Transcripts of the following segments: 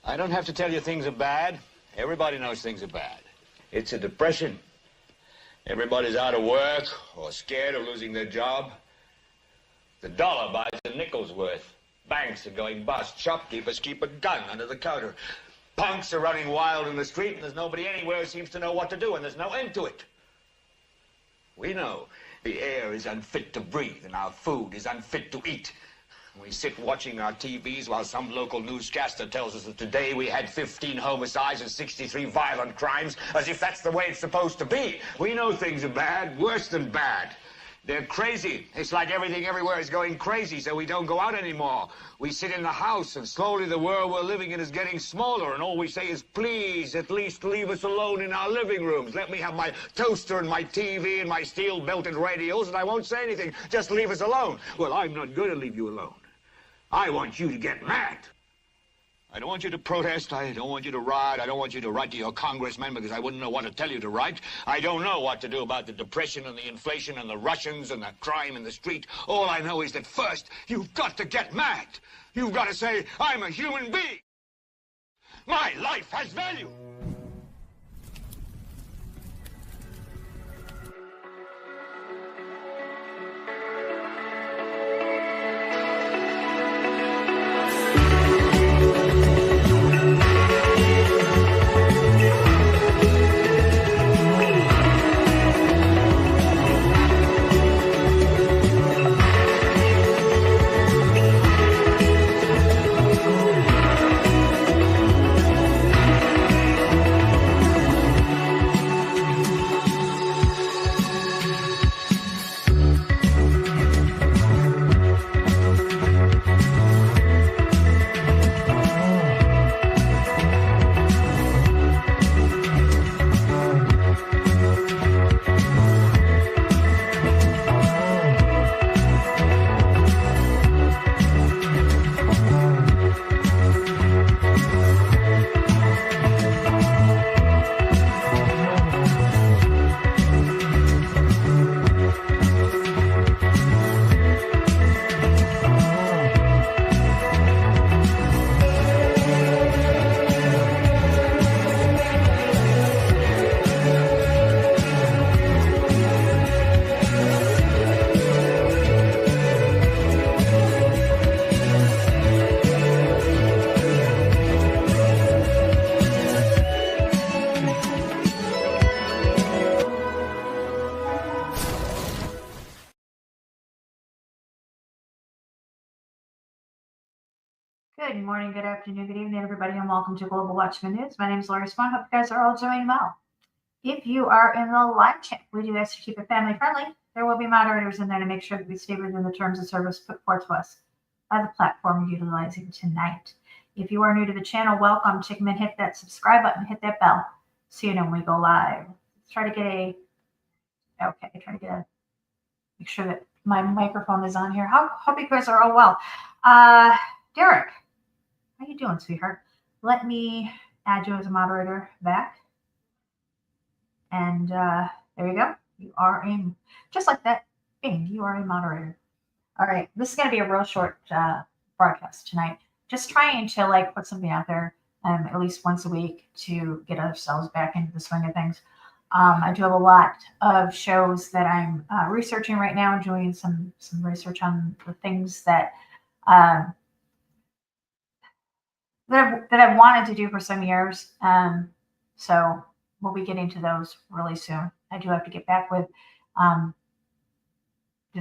I don't have to tell you things are bad. Everybody knows things are bad. It's a depression. Everybody's out of work or scared of losing their job. The dollar buys a nickel's worth. Banks are going bust. Shopkeepers keep a gun under the counter. Punks are running wild in the street, and there's nobody anywhere who seems to know what to do, and there's no end to it. We know the air is unfit to breathe, and our food is unfit to eat. We sit watching our TVs while some local newscaster tells us that today we had 15 homicides and 63 violent crimes, as if that's the way it's supposed to be. We know things are bad, worse than bad. They're crazy. It's like everything everywhere is going crazy, so we don't go out anymore. We sit in the house, and slowly the world we're living in is getting smaller, and all we say is, please, at least leave us alone in our living rooms. Let me have my toaster and my TV and my steel-belted radios, and I won't say anything. Just leave us alone. Well, I'm not going to leave you alone. I want you to get mad. I don't want you to protest. I don't want you to riot. I don't want you to write to your congressman because I wouldn't know what to tell you to write. I don't know what to do about the depression and the inflation and the Russians and the crime in the street. All I know is that first, you've got to get mad. You've got to say, I'm a human being. My life has value. Good morning, good afternoon, good evening, everybody, and welcome to Global Watchman News. My name is Lori Swan. Hope you guys are all doing well. If you are in the live chat, we do ask to keep it family friendly. There will be moderators in there to make sure that we stay within the terms of service put forth to us by the platform we're utilizing tonight. If you are new to the channel, welcome. Take a minute, hit that subscribe button, hit that bell so you know when we go live. Let's try to get make sure that my microphone is on here. Hope you guys are all well. Derek. How you doing, sweetheart? Let me add you as a moderator back. And there you go. You are just like that. Bing, you are a moderator. All right. This is going to be a real short broadcast tonight. Just trying to put something out there at least once a week to get ourselves back into the swing of things. I do have a lot of shows that I'm researching right now, doing some research on the things that that I've wanted to do for some years. So we'll be getting to those really soon. I do have to get back with to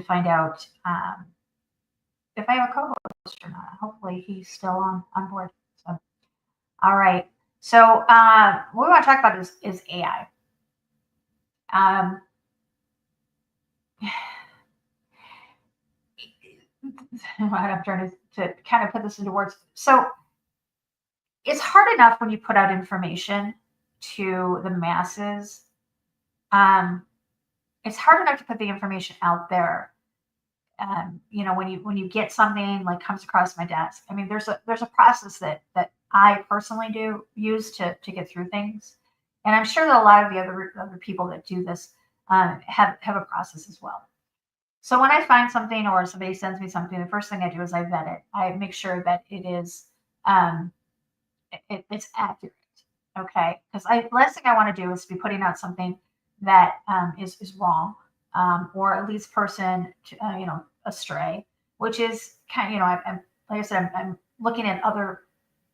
find out if I have a co-host or not. Hopefully he's still on board. So, all right. So what we want to talk about is AI. I'm trying to kind of put this into words. So it's hard enough when you put out information to the masses. It's hard enough to put the information out there. When you get something comes across my desk. I mean, there's a process that I personally use to get through things, and I'm sure that a lot of the other people that do this have a process as well. So when I find something or somebody sends me something, the first thing I do is I vet it. I make sure that it is it's accurate. Okay, because last thing I want to do is be putting out something that is wrong, or at least person astray, which is kind of, I'm like I said, I'm looking at other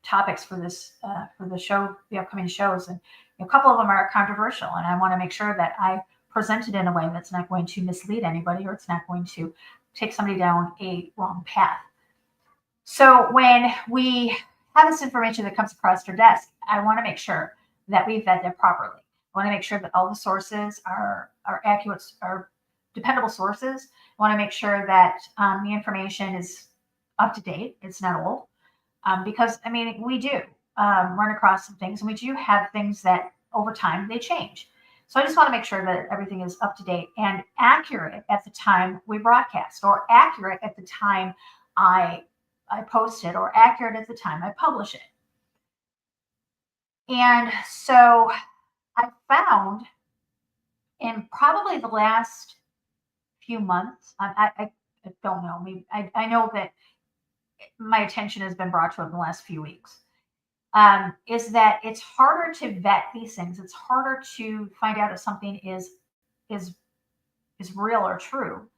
topics for this for the show, the upcoming shows, and a couple of them are controversial, and I want to make sure that I present it in a way that's not going to mislead anybody, or it's not going to take somebody down a wrong path. So when we have this information that comes across our desk, I want to make sure that we vet it properly. I want to make sure that all the sources are accurate, are dependable sources. I want to make sure that the information is up to date. It's not old. Because, I mean, we do run across some things, and we do have things that over time they change. So I just want to make sure that everything is up to date and accurate at the time we broadcast, or accurate at the time I post it, or accurate at the time I publish it. And so I found in probably the last few months, I don't know, maybe I know that my attention has been brought to it in the last few weeks, is that it's harder to vet these things. It's harder to find out if something is real or true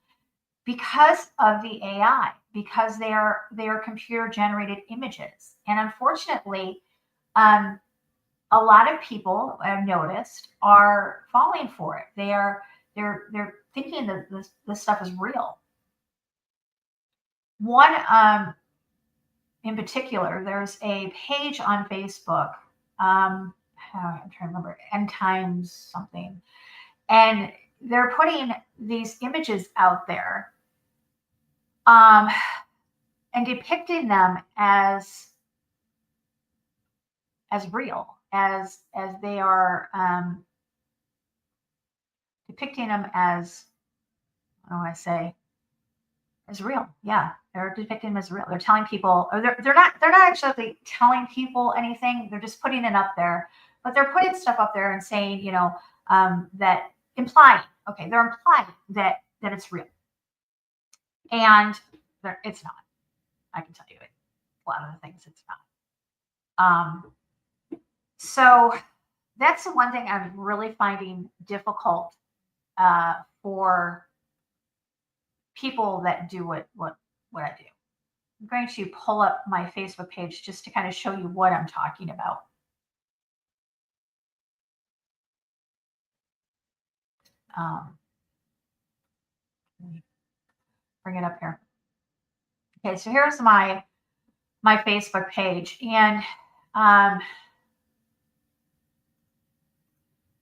because of the AI, because they are computer generated images. And unfortunately, a lot of people I've noticed are falling for it. They're thinking that this stuff is real. One in particular, there's a page on Facebook. I'm trying to remember, End Times something, and they're putting these images out there, and depicting them as real, as they are depicting them as, how do I say, as real. Yeah, they're depicting them as real. They're telling people, or they're not actually telling people anything. They're just putting it up there, but they're putting stuff up there and saying, that implying, okay, they're implying that it's real, and it's not. I can tell you it. A lot of the things it's not. So that's the one thing I'm really finding difficult for people that do what I do. I'm going to pull up my Facebook page just to kind of show you what I'm talking about. Bring it up here. Okay, so here's my Facebook page, and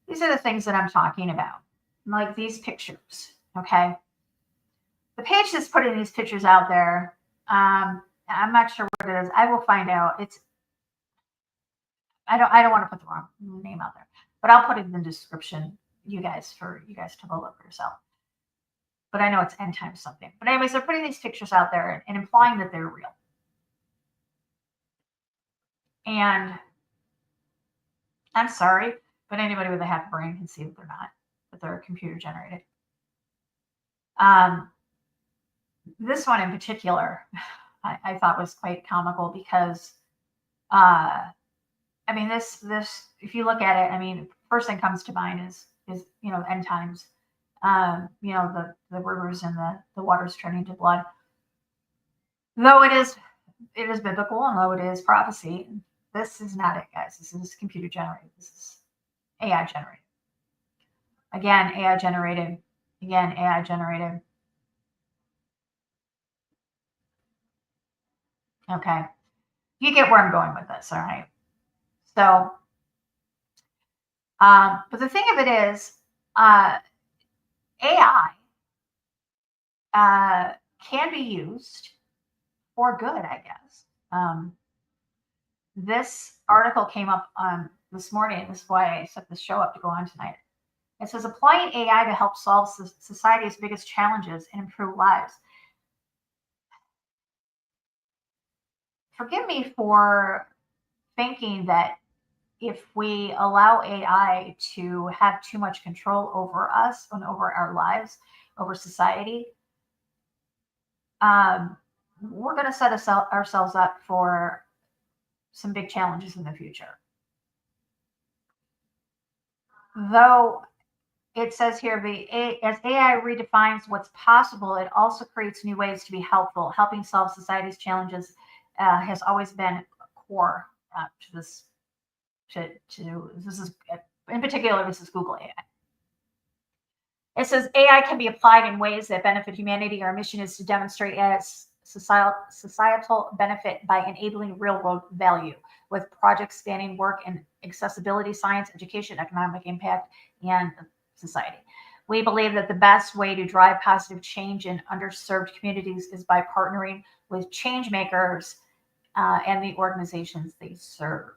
these are the things that I'm talking about, like these pictures. Okay, the page that's putting these pictures out there, I'm not sure what it is. I will find out. I don't want to put the wrong name out there, but I'll put it in the description, for you guys to go look for yourself. But I know it's End Times something. But anyways, they're putting these pictures out there and implying that they're real. And I'm sorry, but anybody with a half brain can see that they're not, that they're computer generated. This one in particular, I thought was quite comical because, I mean, this, if you look at it, I mean, first thing comes to mind is End Times, the rivers and the waters turning to blood. Though it is biblical, and though it is prophecy, this is not it, guys. This is computer generated. This is AI generated. Again, AI generated. Again, AI generated. Okay. You get where I'm going with this, all right? So, but the thing of it is, AI can be used for good, I guess. This article came up this morning. This is why I set this show up to go on tonight. It says, applying AI to help solve society's biggest challenges and improve lives. Forgive me for thinking that if we allow AI to have too much control over us and over our lives, over society, we're going to set ourselves up for some big challenges in the future. Though it says here, as AI redefines what's possible, it also creates new ways to be helpful. Helping solve society's challenges has always been core to this. This is in particular, this is Google AI. It says AI can be applied in ways that benefit humanity. Our mission is to demonstrate AI's societal benefit by enabling real-world value with projects spanning work in accessibility, science, education, economic impact, and society. We believe that the best way to drive positive change in underserved communities is by partnering with change makers and the organizations they serve.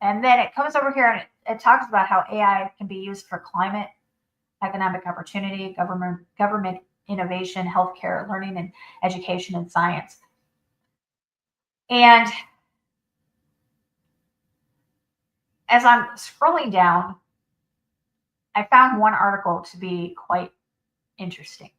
And then it comes over here and it talks about how AI can be used for climate, economic opportunity, government innovation, healthcare, learning, and education and science. And as I'm scrolling down, I found one article to be quite interesting.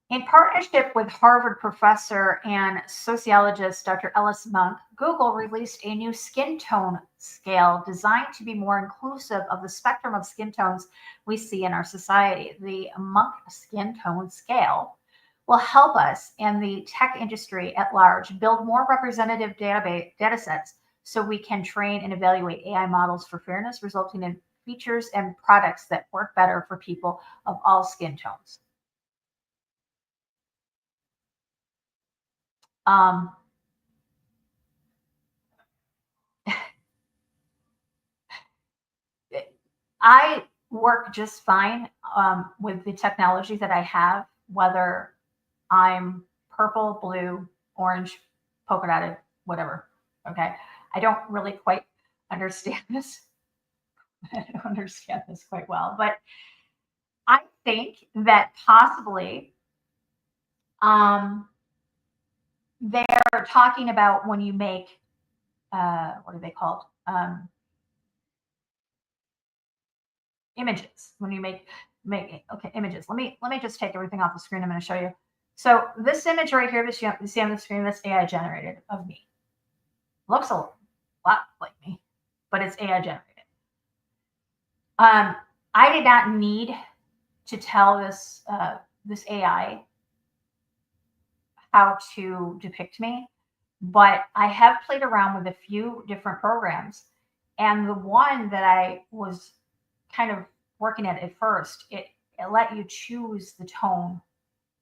In partnership with Harvard professor and sociologist Dr. Ellis Monk, Google released a new skin tone scale designed to be more inclusive of the spectrum of skin tones we see in our society. The Monk skin tone scale will help us and the tech industry at large build more representative data sets so we can train and evaluate AI models for fairness, resulting in features and products that work better for people of all skin tones. I work just fine with the technology that I have, whether I'm purple, blue, orange, polka dotted, whatever. Okay. I don't really quite understand this. I don't understand this quite well, but I think that possibly they're talking about when you make what are they called? Images. When you make images. Let me just take everything off the screen. I'm going to show you. So this image right here, this you see on the screen, that's AI generated of me. Looks a lot like me, but it's AI generated. I did not need to tell this this AI how to depict me, but I have played around with a few different programs, and the one that I was kind of working at first, it let you choose the tone,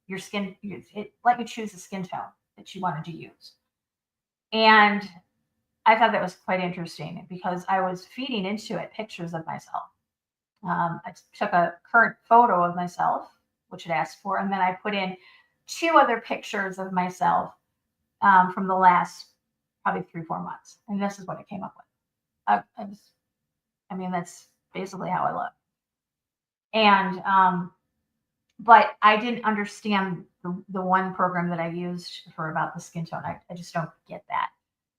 your skin, it let you choose the skin tone that you wanted to use. And I thought that was quite interesting because I was feeding into it pictures of myself. I took a current photo of myself, which it asked for, and then I put in 2 other pictures of myself from the last probably 3-4 months. And this is what it came up with. I mean, that's basically how I look. And, but I didn't understand the one program that I used for about the skin tone. I just don't get that.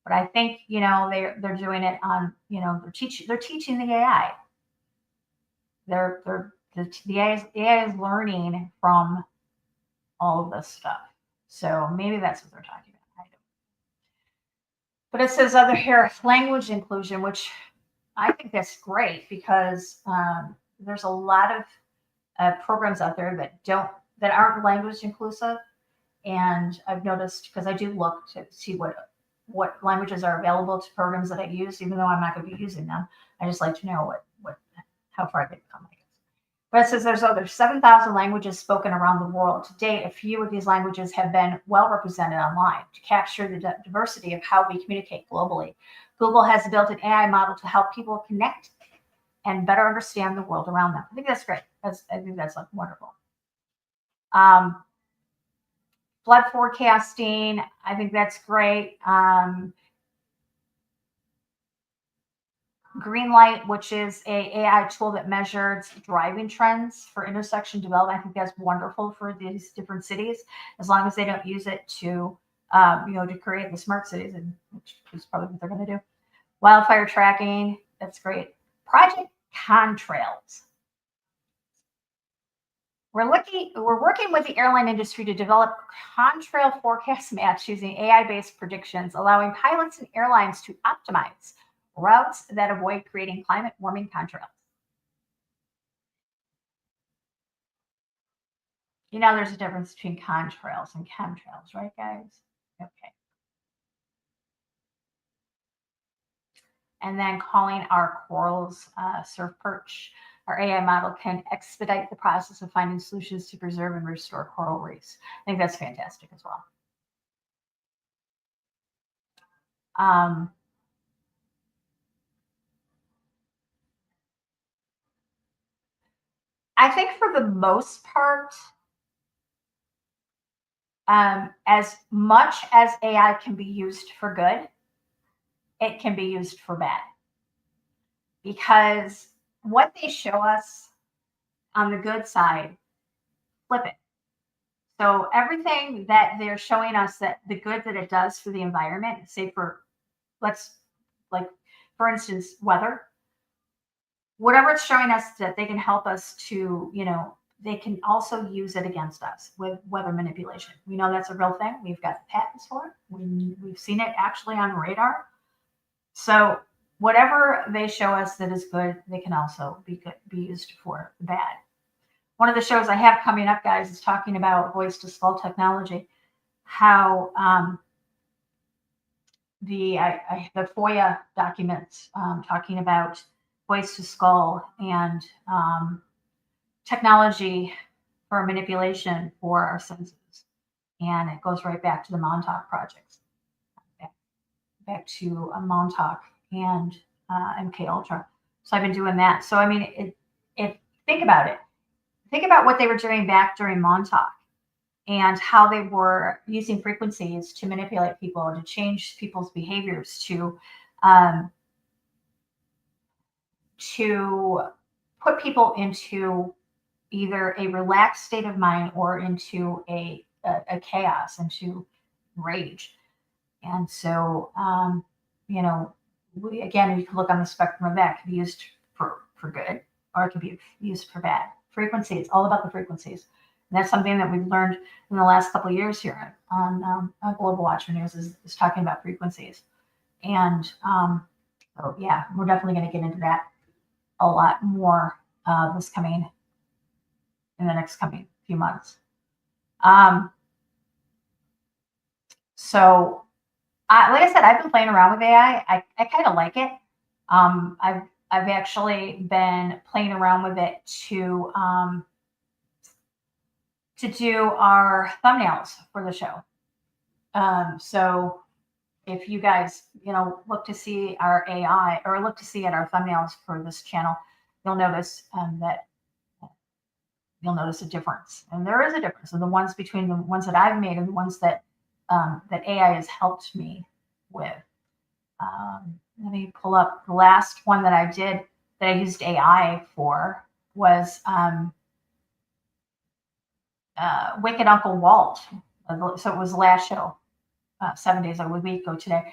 But I think, you know, they're doing it on, you know, they're teaching the AI. The AI is learning from all of this stuff. So maybe that's what they're talking about. I don't. But it says other here, language inclusion, which I think that's great because there's a lot of programs out there that aren't language inclusive. And I've noticed, because I do look to see what languages are available to programs that I use, even though I'm not going to be using them. I just like to know how far I can come. But it says there's over 7,000 languages spoken around the world. To date, a few of these languages have been well represented online to capture the diversity of how we communicate globally. Google has built an AI model to help people connect and better understand the world around them. I think that's great. I think that's like wonderful. Flood forecasting, I think that's great. Greenlight, which is a AI tool that measures driving trends for intersection development. I think that's wonderful for these different cities, as long as they don't use it to, to create the smart cities, and which is probably what they're going to do. Wildfire tracking, that's great. Project Contrails. We're working with the airline industry to develop contrail forecast maps using AI-based predictions, allowing pilots and airlines to optimize routes that avoid creating climate warming contrails. You know, there's a difference between contrails and chemtrails, right, guys? Okay. And then calling our corals surf perch. Our AI model can expedite the process of finding solutions to preserve and restore coral reefs. I think that's fantastic as well. I think for the most part, as much as AI can be used for good, it can be used for bad. Because what they show us on the good side, flip it. So everything that they're showing us, that the good that it does for the environment, say for for instance, weather, whatever it's showing us that they can help us to, they can also use it against us with weather manipulation. We know that's a real thing. We've got the patents for it. We've seen it actually on radar. So whatever they show us that is good, they can also be used for the bad. One of the shows I have coming up, guys, is talking about voice to skull technology, how the FOIA documents talking about voice to skull and technology for manipulation for our senses. And it goes right back to the Montauk projects, back to Montauk and MK Ultra. So I've been doing that. So I mean, think about it. Think about what they were doing back during Montauk and how they were using frequencies to manipulate people, to change people's behaviors, to put people into either a relaxed state of mind or into a chaos, into rage. And so, we can look on the spectrum of that. It can be used for good, or it can be used for bad. Frequency, it's all about the frequencies. And that's something that we've learned in the last couple of years here on Global Watcher News is talking about frequencies. And so, yeah, we're definitely going to get into that a lot more in the next coming few months. So, like I said, I've been playing around with AI. I kind of like it. I've actually been playing around with it to do our thumbnails for the show. So if you guys, look to see our AI or look to see at our thumbnails for this channel, you'll notice a difference. And there is a difference in the ones between the ones that I've made and the ones that AI has helped me with. Let me pull up the last one that I did that I used AI for was Wicked Uncle Walt. So it was the last show, 7 days, a week ago today,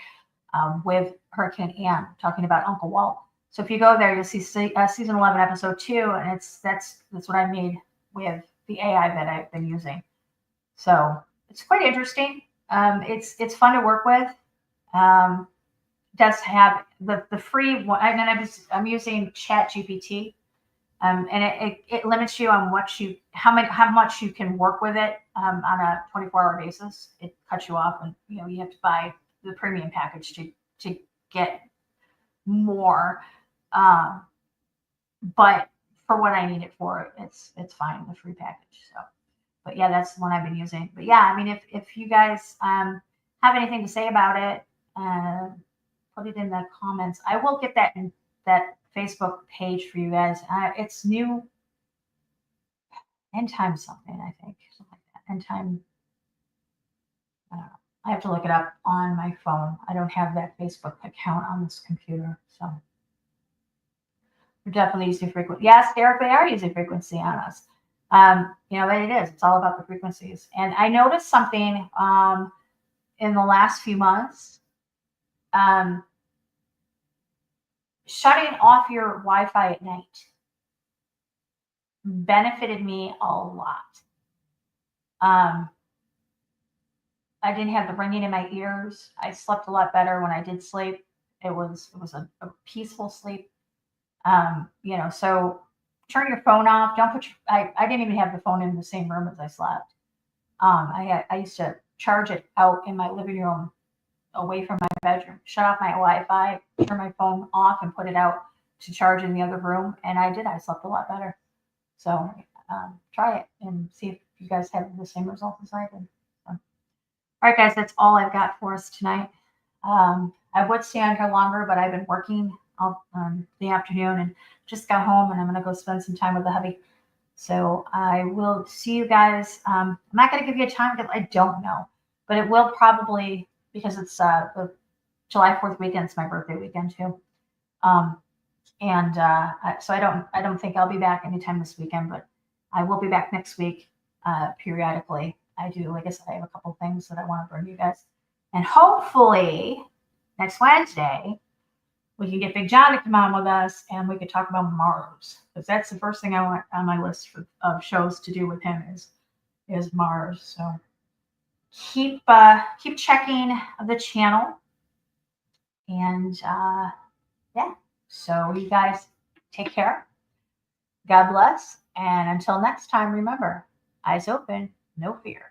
with Hurricane Ann, talking about Uncle Walt. So if you go there, you'll see season 11, episode 2, and that's what I made with the AI that I've been using. So it's quite interesting. It's fun to work with. Does have the free one, and then I'm using Chat GPT, and it limits you on how much you can work with it on a 24-hour basis. It cuts you off, and you have to buy the premium package to get more. But for what I need it for, it's fine, the free package. So, but yeah, that's the one I've been using. But yeah, I mean, if you guys have anything to say about it, put it in the comments. I will get that in that Facebook page for you guys. It's new. End time something, I think. Something like that. End time. I don't know. I have to look it up on my phone. I don't have that Facebook account on this computer. So we're definitely using frequency. Yes, Eric, they are using frequency on us. But it is. It's all about the frequencies. And I noticed something in the last few months. Shutting off your Wi-Fi at night benefited me a lot. I didn't have the ringing in my ears. I slept a lot better when I did sleep. It was a peaceful sleep. So turn your phone off. Don't put I didn't even have the phone in the same room as I slept. I used to charge it out in my living room away from my bedroom, shut off my Wi-Fi, turn my phone off and put it out to charge in the other room. And I slept a lot better. So try it and see if you guys have the same results as I did. So. All right, guys, that's all I've got for us tonight. I would stay on here longer, but I've been working all the afternoon and just got home, and I'm going to go spend some time with the hubby. So I will see you guys. I'm not going to give you a time because I don't know, but it will probably, because it's the July 4th weekend. It's my birthday weekend too. So I don't think I'll be back anytime this weekend, but I will be back next week periodically. Like I said, I have a couple things that I want to bring you guys. And hopefully next Wednesday, we can get Big John to come on with us and we could talk about Mars. Because that's the first thing I want on my list of shows to do with him is Mars. So keep checking the channel. And yeah, so you guys take care. God bless. And until next time, remember, eyes open, no fear.